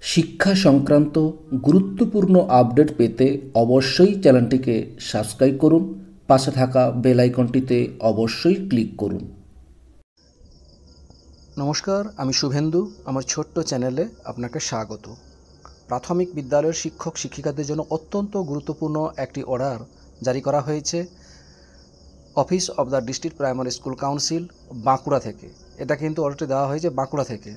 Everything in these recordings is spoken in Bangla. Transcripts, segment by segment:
শিক্ষা সংক্রান্ত গুরুত্বপূর্ণ আপডেট পেতে অবশ্যই চ্যানেলটিকে সাবস্ক্রাইব করুন। পাশে থাকা বেল আইকনটিতে অবশ্যই ক্লিক করুন। নমস্কার, আমি শুভেন্দু। আমার ছোট্ট চ্যানেলে আপনাকে স্বাগত। প্রাথমিক বিদ্যালয়ের শিক্ষক শিক্ষিকাদের জন্য অত্যন্ত গুরুত্বপূর্ণ একটি অর্ডার জারি করা হয়েছে office of the district primary school council Bankura থেকে। এটা কিন্তু অর্ডারটি দেওয়া হয়েছে বাঁকুড়া থেকে,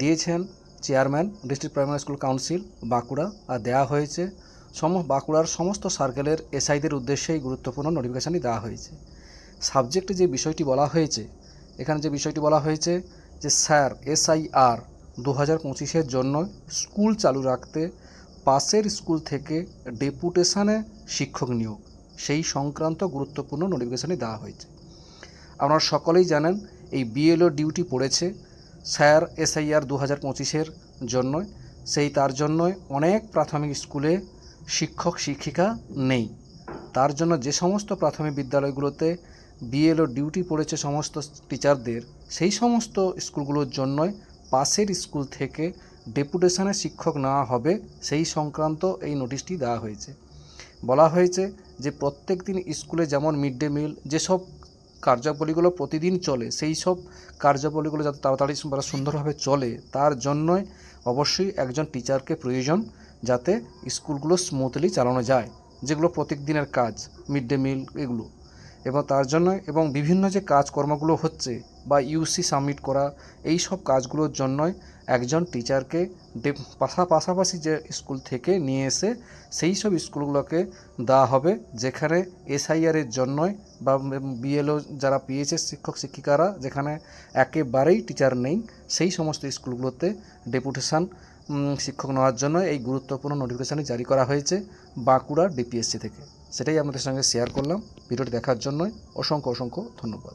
দিয়েছেন chairman district primary school council Bankura, আর দেওয়া হয়েছে বাঁকুড়ার সমস্ত সার্কেলের এসআইদের উদ্দেশ্যেই গুরুত্বপূর্ণ নোটিফিকেশানই দেওয়া হয়েছে। সাবজেক্টে যে বিষয়টি বলা হয়েছে, এখানে যে বিষয়টি বলা হয়েছে যে স্যার SIR 2025-এর জন্য স্কুল চালু রাখতে পাশের স্কুল থেকে ডেপুটেশনে শিক্ষক নিয়োগ, সেই সংক্রান্ত গুরুত্বপূর্ণ নোটিফিকেশানই দেওয়া হয়েছে। আপনারা সকলেই জানেন এই BLO ডিউটি পড়েছে স্যার SIR 2025-এর জন্য, তার জন্যই অনেক প্রাথমিক স্কুলে শিক্ষক শিক্ষিকা নেই। তার জন্য যে সমস্ত প্রাথমিক বিদ্যালয়গুলোতে BLO ডিউটি পড়েছে সমস্ত টিচারদের, সেই সমস্ত স্কুলগুলোর জন্যই পাশের স্কুল থেকে ডেপুটেশনে শিক্ষক নেওয়া হবে, সেই সংক্রান্ত এই নোটিশটি দেওয়া হয়েছে। বলা হয়েছে যে প্রত্যেক দিন স্কুলে যেমন মিড ডে মিল যেসব কার্যাবলীগুলো প্রতিদিন চলে, সেই সব কার্যাবলীগুলো যাতে তাড়াতাড়ি সুন্দরভাবে চলে, তার জন্যই অবশ্যই একজন টিচারকে প্রয়োজন, যাতে স্কুলগুলো স্মুথলি চালানো যায়, যেগুলো প্রত্যেক দিনের কাজ মিড ডে মিল এগুলো। এবং তার জন্য এবং বিভিন্ন যে কাজকর্মগুলো হচ্ছে বা UC সাবমিট করা, এই সব কাজগুলোর জন্যই একজন টিচারকে পাশাপাশি যে স্কুল থেকে নিয়ে এসে সেই সব স্কুলগুলোকে দেওয়া হবে, যেখানে SIR-এর জন্যই বা BLO যারা পেয়েছে শিক্ষক শিক্ষিকারা যেখানে একেবারেই টিচার নেই, সেই সমস্ত স্কুলগুলোতে ডেপুটেশন শিক্ষক নেওয়ার জন্য এই গুরুত্বপূর্ণ নোটিফিকেশানটি জারি করা হয়েছে বাঁকুড়া DPSC থেকে। সেটাই আপনাদের সঙ্গে শেয়ার করলাম। ভিডিওটি দেখার জন্য অসংখ্য ধন্যবাদ।